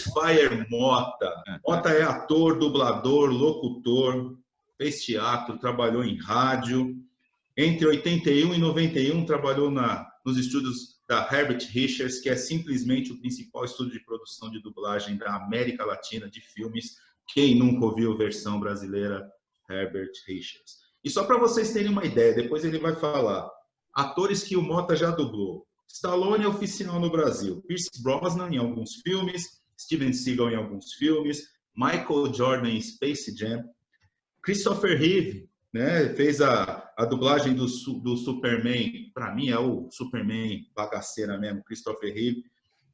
Fire Mota. Mota é ator, dublador, locutor, fez teatro, trabalhou em rádio. Entre 81 e 91, trabalhou nos estúdios da Herbert Richards, que é simplesmente o principal estúdio de produção de dublagem da América Latina de filmes. Quem nunca ouviu versão brasileira Herbert Richards? E só para vocês terem uma ideia, depois ele vai falar, atores que o Mota já dublou. Stallone é oficial no Brasil, Pierce Brosnan em alguns filmes, Steven Seagal em alguns filmes, Michael Jordan em Space Jam, Christopher Reeve, né, fez a dublagem do Superman, para mim é o Superman bagaceira mesmo, Christopher Reeve.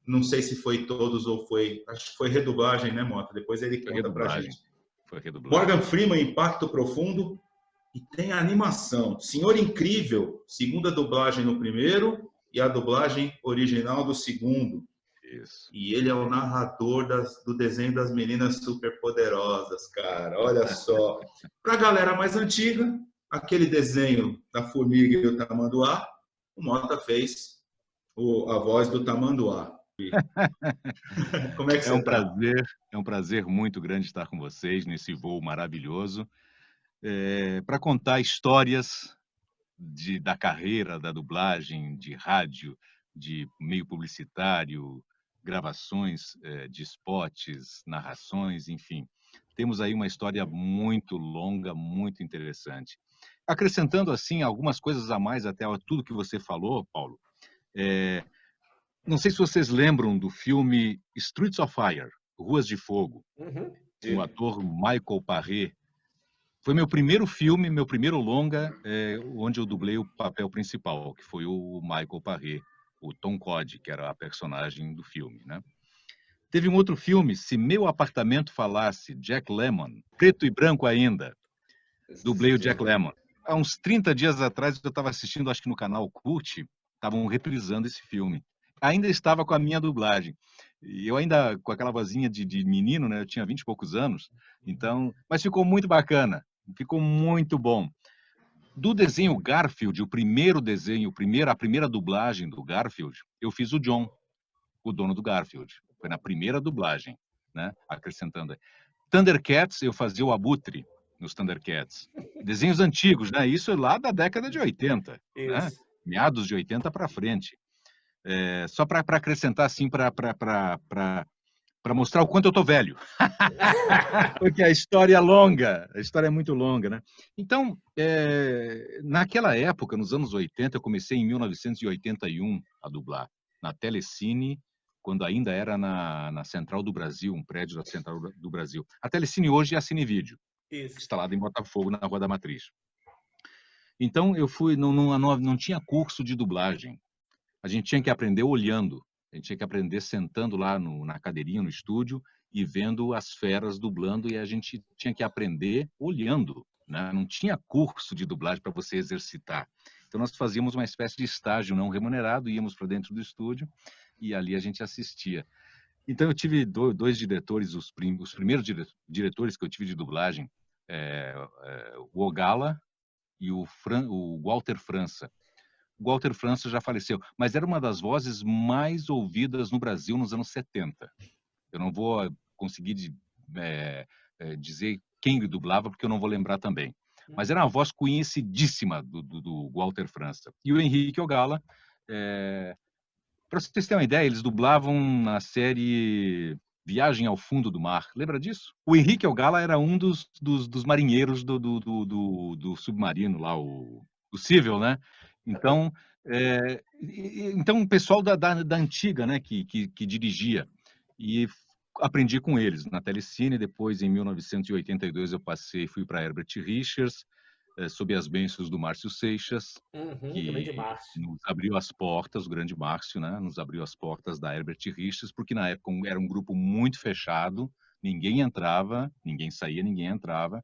Não sei se foi todos ou foi, acho que foi redublagem, né, Mota? Depois ele conta pra gente. Foi redublagem. Morgan Freeman, Impacto Profundo. E tem a animação. Senhor Incrível, segunda dublagem no primeiro e a dublagem original do segundo. Isso. E ele é o narrador do desenho das Meninas Superpoderosas, cara. Olha só. Pra galera mais antiga, aquele desenho da Formiga e o Tamanduá, o Mota fez a voz do Tamanduá. Como é que você tá? É um prazer muito grande estar com vocês nesse voo maravilhoso. Para contar histórias da carreira da dublagem, de rádio, de meio publicitário, gravações de spots, narrações, enfim. Temos aí uma história muito longa, muito interessante. Acrescentando, assim, algumas coisas a mais até tudo que você falou, Paulo. Não sei se vocês lembram do filme Streets of Fire, Ruas de Fogo, com o ator Michael Paré. Foi meu primeiro filme, meu primeiro longa, onde eu dublei o papel principal, que foi o Michael Paré, o Tom Cod, que era a personagem do filme, né? Teve um outro filme, Se Meu Apartamento Falasse, Jack Lemmon, preto e branco ainda. Dublei o Jack Lemmon. Há uns 30 dias atrás, eu estava assistindo, acho que no canal Cult, estavam reprisando esse filme. Ainda estava com a minha dublagem. E eu ainda, com aquela vozinha de menino, né? Eu tinha 20 e poucos anos. Então, mas ficou muito bacana. Ficou muito bom. Do desenho Garfield, o primeiro desenho, a primeira dublagem do Garfield, eu fiz o John, o dono do Garfield. Foi na primeira dublagem, né? Acrescentando. Thundercats, eu fazia o Abutre nos Thundercats. Desenhos antigos, né? Isso lá da década de 80, né? Meados de 80 para frente. Só para acrescentar, assim, para mostrar o quanto eu tô velho. Porque a história é longa, a história é muito longa, né? Então, naquela época, nos anos 80, eu comecei em 1981 a dublar, na Telecine, quando ainda era na Central do Brasil, um prédio da Central do Brasil. A Telecine hoje é a Cinevídeo, instalada em Botafogo, na Rua da Matriz. Então, eu fui, não tinha curso de dublagem. A gente tinha que aprender olhando. A gente tinha que aprender sentando lá na cadeirinha, no estúdio, e vendo as feras dublando, e a gente tinha que aprender olhando, né? Não tinha curso de dublagem para você exercitar. Então, nós fazíamos uma espécie de estágio não remunerado, íamos para dentro do estúdio, e ali a gente assistia. Então, eu tive dois diretores, os primeiros diretores que eu tive de dublagem, o Ogala e o Walter França. O Walter França já faleceu, mas era uma das vozes mais ouvidas no Brasil nos anos 70. Eu não vou conseguir dizer quem dublava, porque eu não vou lembrar também. Mas era uma voz conhecidíssima do Walter França. E o Henrique Ogala, para vocês terem uma ideia, eles dublavam na série Viagem ao Fundo do Mar. Lembra disso? O Henrique Ogala era um dos marinheiros do submarino lá, o Cível, né? Então, o pessoal da antiga, né, que dirigia, e aprendi com eles na Telecine. Depois, em 1982, eu fui para Herbert Richards, sob as bênçãos do Márcio Seixas, que nos abriu as portas, o grande Márcio, né, nos abriu as portas da Herbert Richards, porque na época era um grupo muito fechado, ninguém entrava, ninguém saía, ninguém entrava,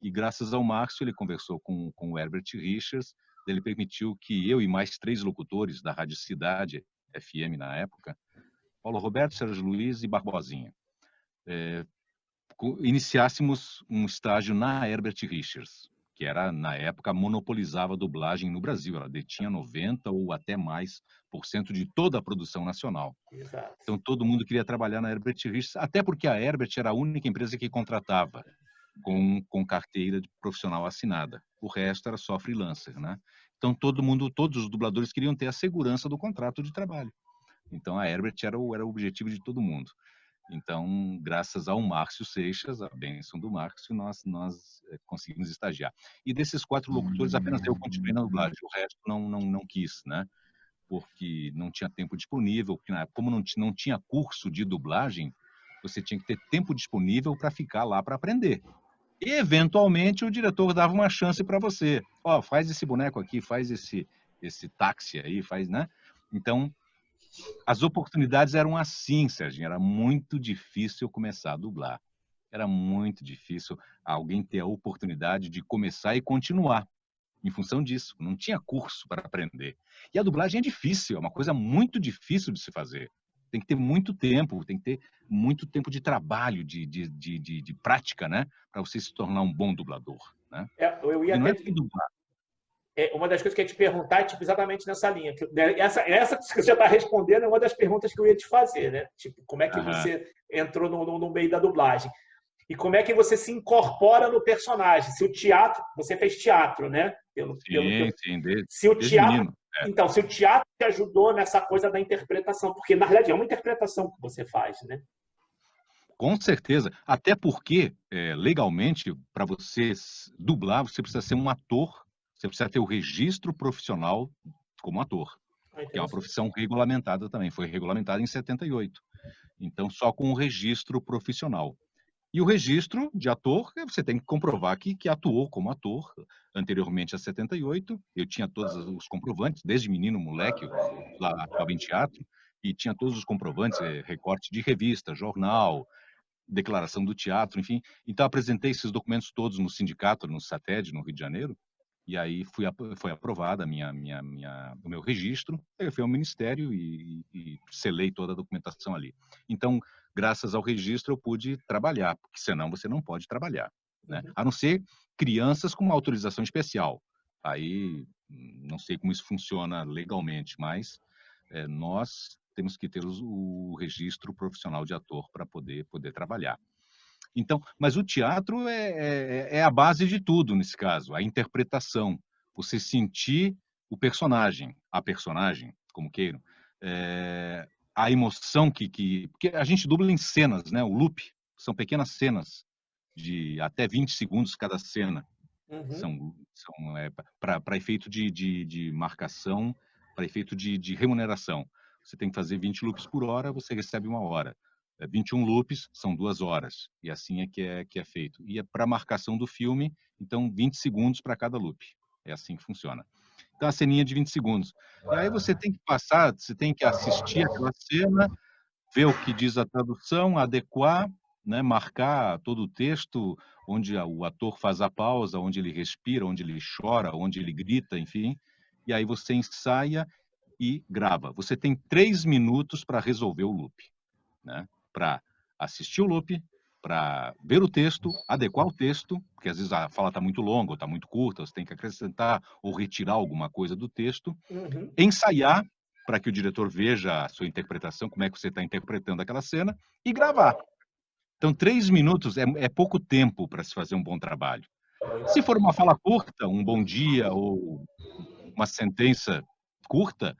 e graças ao Márcio ele conversou com o Herbert Richards. Ele permitiu que eu e mais 3 locutores da Rádio Cidade FM na época, Paulo Roberto, Sérgio Luiz e Barbosinha, iniciássemos um estágio na Herbert Richards, que era, na época, monopolizava a dublagem no Brasil. Ela detinha 90% ou até mais por cento de toda a produção nacional. Exato. Então, todo mundo queria trabalhar na Herbert Richards, até porque a Herbert era a única empresa que contratava com carteira de profissional assinada. O resto era só freelancer, né? Então, todos os dubladores queriam ter a segurança do contrato de trabalho. Então, a Herbert era o objetivo de todo mundo. Então, graças ao Márcio Seixas, a bênção do Márcio, nós conseguimos estagiar. E desses 4 locutores, apenas eu continuei na dublagem, o resto não quis, né? Porque não tinha tempo disponível, porque como não tinha curso de dublagem, você tinha que ter tempo disponível para ficar lá para aprender. E, eventualmente, o diretor dava uma chance para você. Ó, faz esse boneco aqui, faz esse táxi aí, faz, né? Então, as oportunidades eram assim, Serginho. Era muito difícil começar a dublar. Era muito difícil alguém ter a oportunidade de começar e continuar em função disso. Não tinha curso para aprender. E a dublagem é difícil, é uma coisa muito difícil de se fazer. Tem que ter muito tempo, tem que ter muito tempo de trabalho, de prática, né? Para você se tornar um bom dublador, né? Eu ia E não até é só dublar. uma das coisas que eu ia te perguntar é tipo, exatamente nessa linha. Essa que você já está respondendo é uma das perguntas que eu ia te fazer, né? Tipo, como é que você entrou no meio da dublagem? E como é que você se incorpora no personagem? Se o teatro, você fez teatro, né? Sim, se o desde teatro, menino. então, se o teatro te ajudou nessa coisa da interpretação, porque na realidade é uma interpretação que você faz, né? Com certeza. Até porque, legalmente, para você dublar, você precisa ser um ator, você precisa ter o registro profissional como ator, que é uma profissão regulamentada também. Foi regulamentada em 78. Então, só com o registro profissional. E o registro de ator, você tem que comprovar que atuou como ator anteriormente a 78. Eu tinha todos os comprovantes, desde menino, moleque, eu lá atuava em teatro, e tinha todos os comprovantes, recorte de revista, jornal, declaração do teatro, enfim. Então, apresentei esses documentos todos no sindicato, no SATED, no Rio de Janeiro, e aí foi aprovada o meu registro. Eu fui ao Ministério e selei toda a documentação ali. Então, graças ao registro, eu pude trabalhar, porque senão você não pode trabalhar, né? A não ser crianças com uma autorização especial. Aí, não sei como isso funciona legalmente, mas nós temos que ter o registro profissional de ator para poder trabalhar. Então, mas o teatro é a base de tudo nesse caso, a interpretação, você sentir o personagem, a personagem, como queiram, a emoção porque a gente dubla em cenas, né? O loop são pequenas cenas de até 20 segundos cada cena. São para efeito de marcação, para efeito de remuneração. Você tem que fazer 20 loops por hora, você recebe 1 hora. 21 loops são 2 horas. E assim que é feito. E é para marcação do filme, então 20 segundos para cada loop. É assim que funciona. Então, a ceninha de 20 segundos. E aí você tem que passar, você tem que assistir aquela cena, ver o que diz a tradução, adequar, né, marcar todo o texto, onde o ator faz a pausa, onde ele respira, onde ele chora, onde ele grita, enfim. E aí você ensaia e grava. Você tem 3 minutos para resolver o loop, né? Para assistir o loop, para ver o texto, adequar o texto, porque às vezes a fala está muito longa ou está muito curta, você tem que acrescentar ou retirar alguma coisa do texto, ensaiar para que o diretor veja a sua interpretação, como é que você está interpretando aquela cena, e gravar. Então, 3 minutos é pouco tempo para se fazer um bom trabalho. Se for uma fala curta, um bom dia ou uma sentença curta,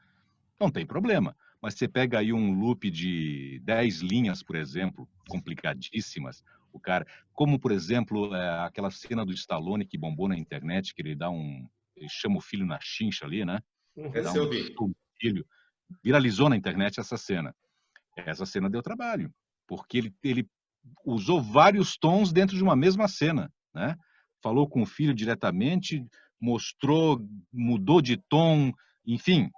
não tem problema. Mas você pega aí um loop de 10 linhas, por exemplo, complicadíssimas, o cara, como por exemplo, aquela cena do Stallone que bombou na internet, que ele chama o filho na chincha ali, né? Dá Essa eu vi. filho. Viralizou na internet essa cena. Essa cena deu trabalho, porque ele usou vários tons dentro de uma mesma cena, né? Falou com o filho diretamente, mostrou, mudou de tom, enfim,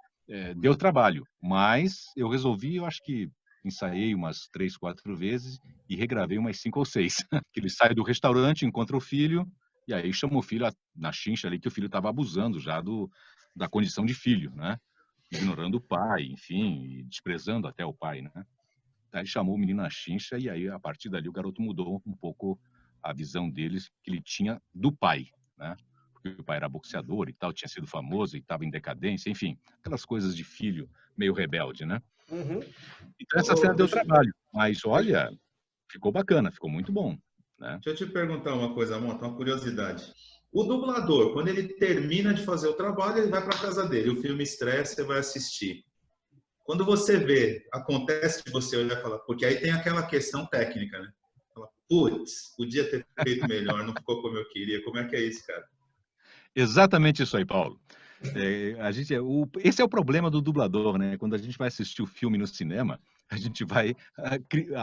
deu trabalho. Mas eu resolvi, eu acho que ensaiei umas 3, 4 vezes e regravei umas 5 ou 6. Que ele sai do restaurante, encontra o filho, e aí chama o filho na chincha ali, que o filho estava abusando já da condição de filho, né? Ignorando o pai, enfim, e desprezando até o pai, né? Aí chamou o menino na chincha e aí, a partir dali, o garoto mudou um pouco a visão deles que ele tinha do pai, né? porque o pai era boxeador e tal, tinha sido famoso e estava em decadência, enfim, aquelas coisas de filho meio rebelde, né? Uhum. Então essa cena deu trabalho, mas olha, ficou bacana, ficou muito bom, né? Deixa eu te perguntar uma coisa, Mota, uma curiosidade. O dublador, quando ele termina de fazer o trabalho, ele vai para casa dele, o filme estreia, você vai assistir. Quando você vê, acontece de você olhar e falar, porque aí tem aquela questão técnica, né? Fala, putz, podia ter feito melhor, não ficou como eu queria. Como é que é isso, cara? Exatamente isso aí, Paulo. Esse é o problema do dublador, né? Quando a gente vai assistir o filme no cinema, a gente vai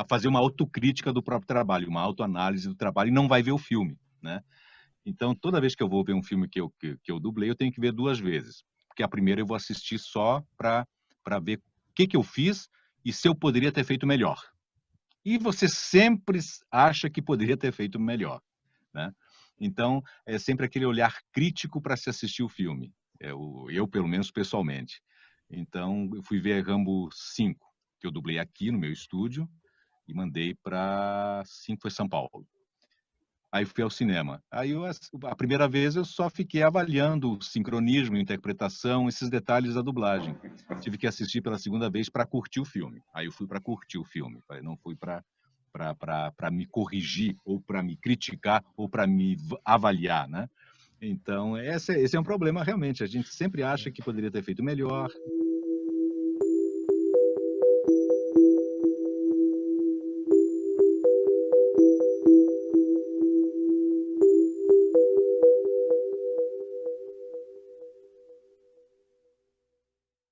fazer uma autocrítica do próprio trabalho, uma autoanálise do trabalho e não vai ver o filme, né? Então, toda vez que eu vou ver um filme que eu dublei, eu tenho que ver 2 vezes. Porque a primeira eu vou assistir só para ver o que eu fiz e se eu poderia ter feito melhor. E você sempre acha que poderia ter feito melhor, né? Então, é sempre aquele olhar crítico para se assistir o filme. Eu, pelo menos, pessoalmente. Então, eu fui ver Rambo 5, que eu dublei aqui no meu estúdio, e mandei para 5 foi São Paulo. Aí fui ao cinema. Aí a primeira vez eu só fiquei avaliando o sincronismo, interpretação, esses detalhes da dublagem. Tive que assistir pela segunda vez para curtir o filme. Aí eu fui para curtir o filme, não fui para me corrigir ou para me criticar ou para me avaliar, né? Então esse é um problema realmente. A gente sempre acha que poderia ter feito melhor